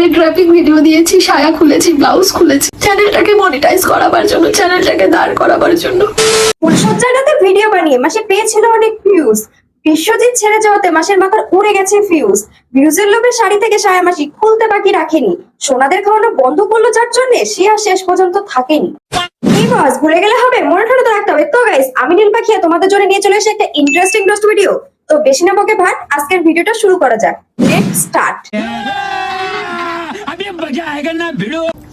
শাড়ির trapping video দিয়েছি, সায়া খুলেছি, ব্লাউজ খুলেছি, চ্যানেলটাকে মনিটাইজ করাবার জন্য, চ্যানেলটাকে দাঁড় করাবার জন্য। ফুলসজ্জাটাতে ভিডিও বানিয়ে মাসে পেয়েছিল অনেক ভিউজ। বিশ্বজিৎ ছেড়ে যাওয়াতে মাসের মাথার উড়ে গেছে ভিউজ। ভিউজের লোভে শাড়ি থেকে সায়া মাসি খুলতে বাকি রাখেনি। সোনাদের খাওয়ানো বন্ধ করলো যার জন্য সে আর শেষ পর্যন্ত থাকেনি। কি বস, ভুলে গেলে হবে? মনে ঠান্ডা তো রাখতে হবে। তো গাইস, আমি নীল পাখিয়া তোমাদের জন্য নিয়ে চলে এসে একটা ইন্টারেস্টিং রোস্ট ভিডিও। তো বেশি না বকে ভাট, আজকের ভিডিওটা শুরু করা যাক। Let's start.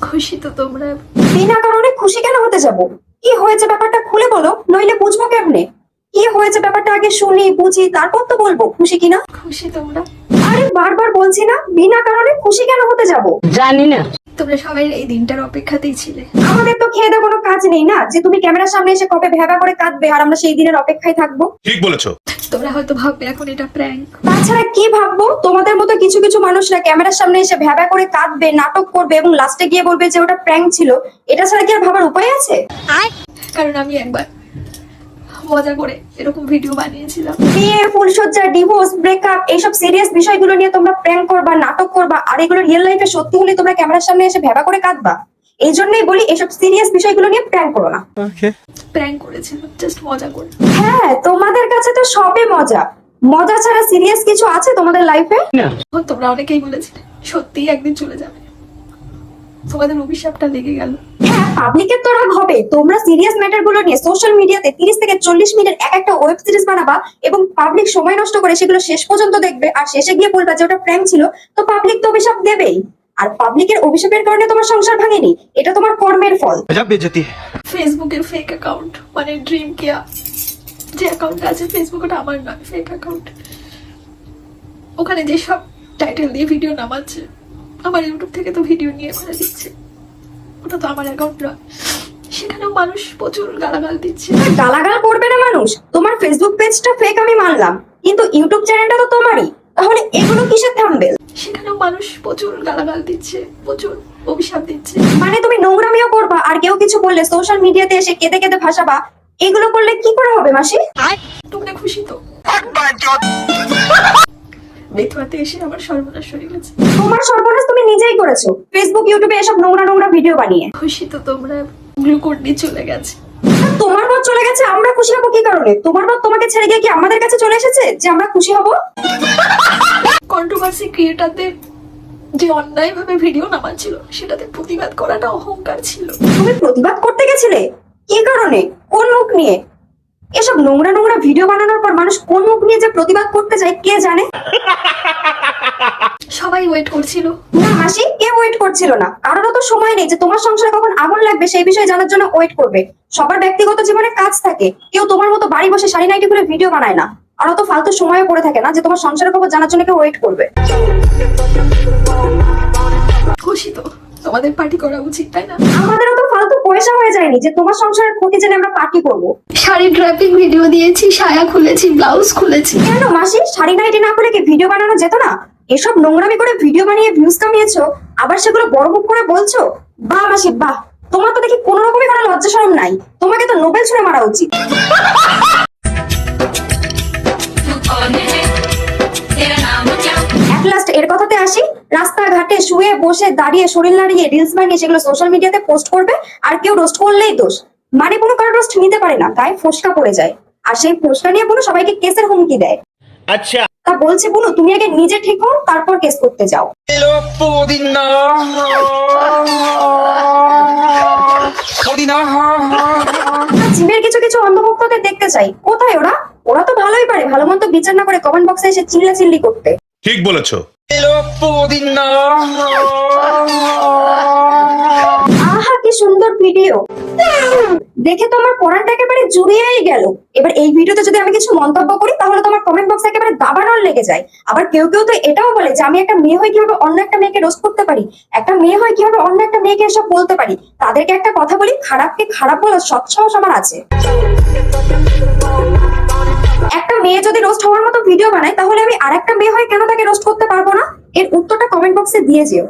খুশি তো তোমরা? বিনা কারণে খুশি কেন হতে যাব? কি হয়েছে ব্যাপারটা খুলে বলো, নইলে বুঝবো কেমনে? কি হয়েছে ব্যাপারটা আগে শুনি বুঝি, তারপর তো বলবো খুশি কিনা। খুশি তোমরা? আরে বারবার বলছি না, বিনা কারণে খুশি কেন হতে যাব? জানি না। তোমরা সবাই এই দিনটার অপেক্ষাতেই ছিলে। আমাদের তো খেয়ে দেওয়া কোনো কাজ নেই না যে তুমি ক্যামেরার সামনে এসে কবে ভেবা করে কাঁদবে আর আমরা সেই দিনের অপেক্ষায় থাকবো। ঠিক বলেছো। তোমরা হয়তো ভাববে এখন এটা প্র্যাঙ্ক। তাছাড়া কি ভাববো? তোমাদের মতো কিছু কিছু মানুষরা ক্যামেরার সামনে এসে ভেবা করে কাঁদবে, নাটক করবে এবং লাস্টে গিয়ে বলবে যে ওটা প্র্যাঙ্ক ছিল। এটা ছাড়া কি আর ভাবার উপায় আছে? কারণ আমি একবার মজা করে এরকম ভিডিও বানিয়েছিলাম। বিয়ে, ফুলসজ্জা, ডিভোর্স, ব্রেকআপ এইসব সিরিয়াস বিষয়গুলো নিয়ে তোমরা প্র্যাঙ্ক করবা, নাটক করবা, আর এগুলো রিয়েল লাইফে সত্যি হলে তোমরা ক্যামেরার সামনে এসে ভেবা করে কাঁদবা। এই জন্যই বলি এসব সিরিয়াস বিষয়গুলো নিয়ে প্র্যাঙ্ক করো না। প্র্যাঙ্ক করেছিলাম জাস্ট মজা করে। হ্যাঁ, তোমাদের কাছে তো সবই মজা। মজা ছাড়া সিরিয়াস কিছু আছে তোমাদের লাইফে? তোমরা অনেকেই বলেছিলে সত্যিই একদিন চলে যাবে, তোমাদের অভিশাপটা লেগে গেল। হ্যাঁ, পাবলিকের তো রাগ হবে। তোমরা সিরিয়াস ম্যাটার গুলো নিয়ে সোশ্যাল মিডিয়াতে 30 থেকে 40 মিনিটের একটা ওয়েব সিরিজ বানাবা এবং পাবলিক সময় নষ্ট করে সেগুলো শেষ পর্যন্ত দেখবে, আর শেষে গিয়ে বলবা যে ওটা প্র্যাঙ্ক ছিল। তো পাবলিক তো অভিশাপ দেবেই, আর পাবলিকের অভিশাপের কারণে তোমার সংসার ভাঙেনি, এটা তোমার কর্মের ফল। ফেসবুকের ফেক অ্যাকাউন্ট মানে ড্রিম কেয়া যে অ্যাকাউন্ট আছে ফেসবুক, ওটা আমার নয়, ফেক অ্যাকাউন্ট। ওখানে যেসব টাইটেল দিয়ে ভিডিও নামাচ্ছে, আমার ইউটিউব থেকে তো ভিডিও নিয়ে ওখানে দিচ্ছে, ওটা তো আমার অ্যাকাউন্ট নয়। সেখানেও মানুষ প্রচুর গালাগাল দিচ্ছে। গালাগাল করবে না মানুষ? তোমার ফেসবুক পেজটা ফেক আমি মানলাম, কিন্তু ইউটিউব চ্যানেলটা তো তোমারই, তাহলে এগুলো কিসের থাম্বনেল? সেখানেও মানুষ প্রচুর গালাগাল দিচ্ছে, প্রচুর অভিশাপ দিচ্ছে। মানে তুমি নোংরামিও করবা আর কেউ কিছু বললে সোশ্যাল মিডিয়াতে এসে কেঁদে কেঁদে ভাসাবা। এগুলো করলে কি করে হবে মাসি? তোমরা খুশি তো? বেথুয়াতে এসে আমার সর্বনাশ হয়ে গেছে। তোমার সর্বনাশ তুমি নিজেই করেছো, ফেসবুক ইউটিউবে এসব নোংরা নোংরা ভিডিও বানিয়ে। খুশি তো তোমরা? গ্লুকোড নিয়ে চলে গেছে। তোমার বর চলে গেছে, আমরা খুশি হবো কি কারণে? তোমার বর তোমাকে ছেড়ে গিয়ে কি আমাদের কাছে চলে এসেছে যে আমরা খুশি হব? কন্ট্রোভার্সি ক্রিয়েটারদের যে অন্যায় ভাবে ভিডিও নামাচ্ছিল সেটাতে প্রতিবাদ করাটা অহংকার ছিল। তুমি প্রতিবাদ করতে গেছিলে? কি কারণে? কোন মুখ নিয়ে? এসব নোংরা নোংরা ভিডিও বানানোর পর মানুষ কোন মুখ নিয়ে যে প্রতিবাদ করতে যায় কে জানে। সবাই ওয়েট করছিল। না মাসি, কেউ ওয়েট করছিল না। কারোরও তো সময় নেই যে তোমার সংসারে কখন আগুন লাগবে সেই বিষয়ে জানার জন্য ওয়েট করবে। সবার ব্যক্তিগত জীবনে কাজ থাকে, কেউ তোমার মতো বাড়ি বসে শাড়ি নাইটি করে ভিডিও বানায় না। আর অত ফালতু সময়ও পড়ে থাকে না যে তোমার সংসারের খবর জানার জন্য কেউ ওয়েট করবে। খুশি তো? তোমাদের পার্টি করা উচিত, তাই না? আমাদেরও তো ফালতু পয়সা হয়ে যায়নি যে তোমার সংসারের ক্ষতি জেনে আমরা পার্টি করবো। শাড়ির ট্র্যাপিং ভিডিও দিয়েছি, সায়া খুলেছি, ব্লাউজ খুলেছি। কেন মাসি, শাড়ি নাইটি না করে কি ভিডিও বানানো যেত না? এসব নোংরামি করে ভিডিও বানিয়ে ভিউজ কামিয়েছো, আবার সেগুলো বড় মুখ করে বলছো। বাহ মাসি বাহ, তোমার তো দেখি কোনো রকমই কোনো লজ্জা শরম নাই। তোমাকে তো নোবেল ছুঁড়ে মারা উচিত। এট লাস্ট এর কথাতে আসি, রাস্তাঘাটে শুয়ে বসে দাঁড়িয়ে শরীর নাড়িয়ে রিলস বানিয়ে সেগুলো সোশ্যাল মিডিয়াতে পোস্ট করবে, আর কেউ রোস্ট করলেই দোষ। মানে কোনো কারো রোস্ট নিতে পারে না, গায়ে ফোসকা পড়ে যায়, আর সেই ফোসকা নিয়ে পুরো সবাইকে কেসের হুমকি দেয়। আচ্ছা, তা বলছে বুনু তুমি আগে নিজে ঠিক হও, তারপর কেস করতে যাও। জিমের কিছু কিছু অন্ধভক্তদের দেখতে চাই, কোথায় ওরা? ওরা তো ভালোই পারে ভালো মন্দ বিচার না করে কমেন্ট বক্সে এসে চিল্লাচিল্লি করতে। ঠিক বলেছো। আহা কি সুন্দর ভিডিও, দেখে তো আমার পড়াটা একেবারে জুড়িয়েই গেল। এবার এই ভিডিওতে যদি আমি কিছু মন্তব্য করি তাহলে তোমার কমেন্ট বক্সে একেবারে দাবানল লেগে যায়। আবার কেউ কেউ তো এটাও বলে যে আমি একটা মেয়ে হয়ে কিভাবে অন্য একটা মেয়েকে রোস্ট করতে পারি, একটা মেয়ে হয়ে কিভাবে অন্য একটা মেয়েকে এসব বলতে পারি। তাদেরকে একটা কথা বলি, খারাপকে খারাপ বলার সৎ সাহস আমার আছে। একটা মেয়ে যদি রোস্ট হওয়ার মতো ভিডিও বানায় তাহলে আমি আরেকটা মেয়ে হয়ে কেন তাকে রোস্ট করতে পারবো না? এর উত্তরটা কমেন্ট বক্সে দিয়ে যেও।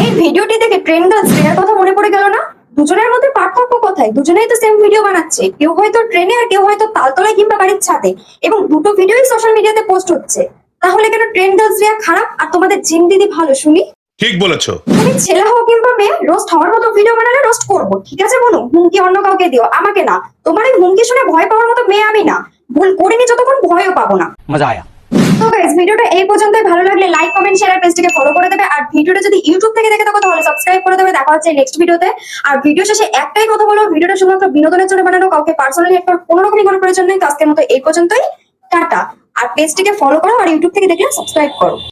এই ভিডিওটি দেখে ট্রেন্ড গার্লস এর কথা মনে পড়ে গেল না? দুজনের মধ্যে পার্থক্য কোথায়? দুজনেই তো সেম ভিডিও বানাচ্ছে, কেউ হয়তো ট্রেনে আর কেউ হয়তো তালতলায় কিংবা বাড়ির ছাদে, এবং দুটো ভিডিওই সোশ্যাল মিডিয়াতে পোস্ট হচ্ছে। তাহলে কেন ট্রেন্ড গার্লস রিয়া খারাপ আর তোমাদের জিন দিদি ভালো শুনি? ঠিক বলেছো। তুমি ছেলে হও কিংবা মেয়ে, রোস্ট হওয়ার মতো ভিডিও বানালে রোস্ট করবো, ঠিক আছে বলো? হুমকি অন্য কাউকে দিও, আমাকে না। তোমার এই হুমকি শুনে ভয় পাওয়ার মতো মেয়ে আমি না, ভুল করিনি যতক্ষণ ভয়ও পাবো না। मजा आया। তো গাইস, ভিডিওটা এই পর্যন্তই। ভালো লাগলে লাইক কমেন্ট শেয়ার আর পেজটিকে ফলো করে দেবে। আর ভিডিওটা যদি ইউটিউব থেকে দেখে থাকো তাহলে সাবস্ক্রাইব করে দেবে। দেখা হচ্ছে নেক্সট ভিডিওতে। আর ভিডিও শেষে একটাই কথা বলবো, ভিডিওটা শুধুমাত্র বিনোদনের জন্য বানানো, কাউকে পার্সোনালি একটা কোনো রকমই কোনো প্রয়োজন নেই। তো আজকের মতো এই পর্যন্তই, টাটা। আর পেজটিকে ফলো করো আর ইউটিউব থেকে দেখলে সাবস্ক্রাইব করো।